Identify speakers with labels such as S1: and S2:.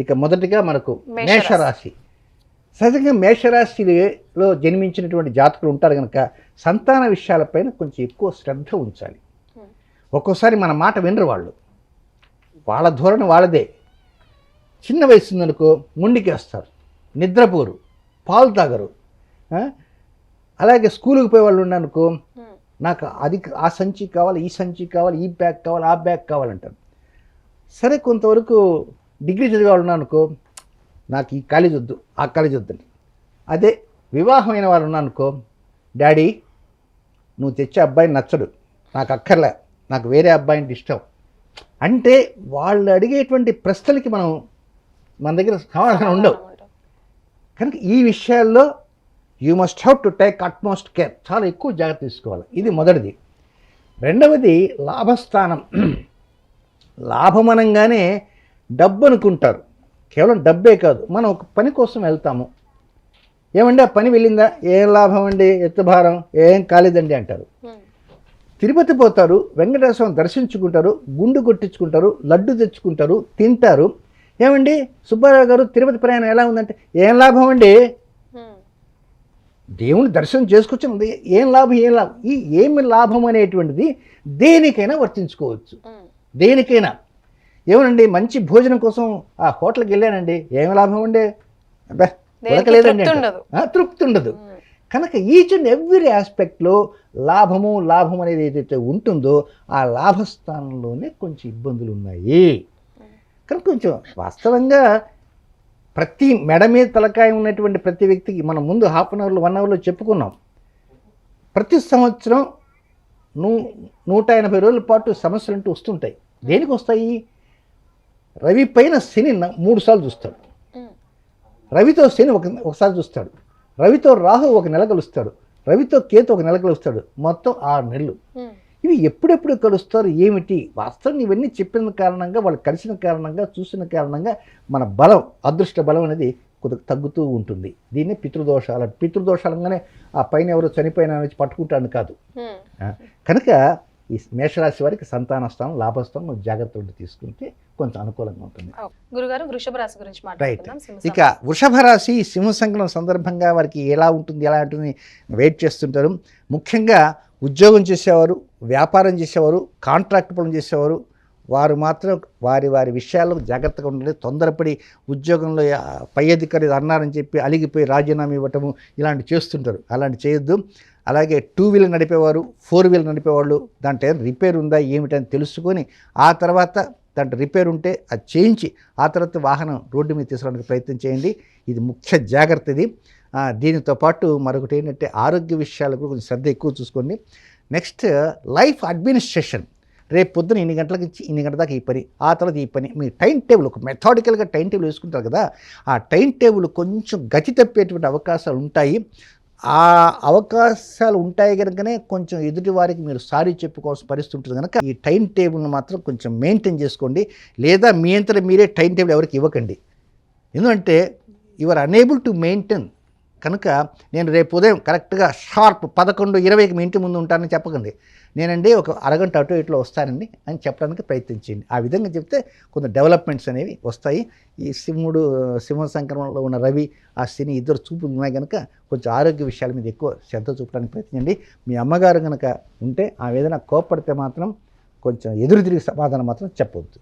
S1: ఇక మొదటిగా మనకు మేషరాశి. సహజంగా మేషరాశిలో జన్మించినటువంటి జాతకులు ఉంటారు కనుక సంతాన విషయాలపైన కొంచెం ఎక్కువ శ్రద్ధ ఉంచాలి. ఒక్కోసారి మన మాట వినరు వాళ్ళు, వాళ్ళ ధోరణి వాళ్ళదే. చిన్న వయసు ఉందనుకో ముండికేస్తారు, నిద్రపోరు, పాలు తాగరు. అలాగే స్కూల్కి పోయే వాళ్ళు ఉన్నారనుకో, నాకు అది ఆ సంచి కావాలి, ఈ సంచి కావాలి, ఈ బ్యాగ్ కావాలి, ఆ బ్యాగ్ కావాలంటారు. సరే కొంతవరకు డిగ్రీ చదివే వాళ్ళు ఉన్నారనుకో, నాకు ఈ కాలేజ్ వద్దు, ఆ కాలేజ్ వద్దండి. అదే వివాహమైన వాళ్ళు ఉన్నారనుకో, డాడీ నువ్వు తెచ్చే అబ్బాయిని నచ్చడు, నాకు అక్కర్లే, నాకు వేరే అబ్బాయిని ఇష్టం. అంటే వాళ్ళు అడిగేటువంటి ప్రశ్నలకి మన దగ్గర సమాధానం ఉండవు. కనుక ఈ విషయాల్లో you must have to take utmost care, చాలా ఎక్కువ జాగ్రత్త తీసుకోవాలి. ఇది మొదటిది. రెండవది లాభస్థానం. లాభమనంగానే డబ్బు అనుకుంటారు, కేవలం డబ్బే కాదు. మనం ఒక పని కోసం వెళ్తాము, ఏమండి ఆ పని వెళ్ళిందా, ఏం లాభం అండి, ఎత్తుభారం ఏం కాలేదండి అంటారు. తిరుపతి పోతారు, వెంకటేశ్వరం దర్శించుకుంటారు, గుండు కొట్టించుకుంటారు, లడ్డు తెచ్చుకుంటారు, తింటారు. ఏమండి సుబ్బారావు గారు తిరుపతి ప్రయాణం ఎలా ఉందంటే, ఏం లాభం అండి, దేవుని దర్శనం చేసుకొచ్చింది, ఏం లాభం, ఈ ఏమి లాభం అనేటువంటిది దేనికైనా వర్తించుకోవచ్చు. దేనికైనా ఏమనండి, మంచి భోజనం కోసం ఆ హోటల్కి వెళ్ళానండి, ఏమి లాభం అండి, అబ్బా ఉడకలేదండి, తృప్తి ఉండదు. కనుక ఈచ్ అండ్ ఎవ్రీ ఆస్పెక్ట్లో లాభం అనేది ఏదైతే ఉంటుందో ఆ లాభస్థానంలోనే కొంచెం ఇబ్బందులు ఉన్నాయి. కనుక కొంచెం వాస్తవంగా ప్రతి మెడ మీద తలకాయ ఉన్నటువంటి ప్రతి వ్యక్తికి మనం ముందు హాఫ్ అన్ అవర్లో 1 అవర్లో చెప్పుకున్నాం, ప్రతి సంవత్సరం 180 రోజుల పాటు సమస్యలు అంటూ వస్తుంటాయి. దేనికి వస్తాయి? రవి పైన శని 3 సార్లు చూస్తాడు, రవితో శని ఒకసారి చూస్తాడు, రవితో రాహు 1 నెల కలుస్తాడు, రవితో కేతు 1 నెల కలుస్తాడు, మొత్తం 6 నెలలు. ఇవి ఎప్పుడెప్పుడు కలుస్తారు ఏమిటి? వాస్తవం ఇవన్నీ చెప్పిన కారణంగా, వాళ్ళు కలిసిన కారణంగా, చూసిన కారణంగా మన బలం, అదృష్ట బలం అనేది కొద్దిగా తగ్గుతూ ఉంటుంది. దీన్నే పితృదోషాలు. పితృదోషాలంగానే ఆ పైన ఎవరో చనిపోయినా వచ్చి పట్టుకుంటాను కాదు. కనుక ఈ మేషరాశి వారికి సంతాన స్థానం, లాభస్థానం జాగ్రత్తలు తీసుకుంటే కొంచెం అనుకూలంగా ఉంటుంది.
S2: గురుగారు వృషభ రాశి గురించి
S1: మాట్లాడుకుందాం. ఇక వృషభ రాశి సింహ సంక్రమణ సందర్భంగా వారికి ఎలా ఉంటుంది వెయిట్ చేస్తుంటారు. ముఖ్యంగా ఉద్యోగం చేసేవారు, వ్యాపారం చేసేవారు, కాంట్రాక్ట్ పనులు చేసేవారు, వారు మాత్రం వారి విషయాల్లో జాగ్రత్తగా ఉండాలి. తొందరపడి ఉద్యోగంలో పై అధికారి అన్నారని చెప్పి అలిగిపోయి రాజీనామా ఇవ్వటము ఇలాంటి చేస్తుంటారు. అలాంటి చేయొద్దు. అలాగే 2 వీలర్ నడిపేవారు, 4 వీలర్ నడిపేవాళ్ళు దాంట్లో రిపేర్ ఉందా ఏమిటని తెలుసుకొని ఆ తర్వాత దాంట్లో రిపేర్ ఉంటే అది చేయించి ఆ తర్వాత వాహనం రోడ్డు మీద తీసుకురావడానికి ప్రయత్నం చేయండి. ఇది ముఖ్య జాగ్రత్త. ఇది దీనితో పాటు మరొకటి ఏంటంటే ఆరోగ్య విషయాలకు కొంచెం శ్రద్ధ ఎక్కువ చూసుకోండి. Next life administration. రేపు పొద్దున ఇన్ని గంటలకి ఇన్ని గంటల దాకా ఈ పని, ఆ తర్వాత ఈ పని, మీ టైం టేబుల్ ఒక మెథాడికల్గా టైం టేబుల్ వేసుకుంటారు కదా, ఆ టైం టేబుల్ కొంచెం గతి తప్పేటువంటి అవకాశాలు ఉంటాయి. ఆ అవకాశాలు ఉంటాయి కనుకనే కొంచెం ఎదుటి వారికి మీరు సారీ చెప్పుకోవాల్సిన పరిస్థితి ఉంటుంది. కనుక ఈ టైం టేబుల్ని మాత్రం కొంచెం మెయింటైన్ చేసుకోండి. లేదా మీ అంతటా మీరే టైం టేబుల్ ఎవరికి ఇవ్వకండి. ఎందుకంటే you are unable to maintain. కనుక నేను రేపు ఉదయం కరెక్ట్గా షార్ప్ 11:20కి మీ ఇంటి ముందు ఉంటానని చెప్పకండి. నేనండి ఒక అరగంట అటు ఇట్లో వస్తానండి అని చెప్పడానికి ప్రయత్నించండి. ఆ విధంగా చెప్తే కొంత డెవలప్మెంట్స్ అనేవి వస్తాయి. ఈ సింహ సంక్రమణలో ఉన్న రవి, ఆ శని ఇద్దరు చూపులు ఉన్నాయి కనుక కొంచెం ఆరోగ్య విషయాల మీద ఎక్కువ శ్రద్ధ చూపడానికి ప్రయత్నించండి. మీ అమ్మగారు కనుక ఉంటే ఆ విధంగా కోప్పడితే మాత్రం కొంచెం ఎదురు తిరిగి సమాధానం మాత్రం చెప్పవద్దు.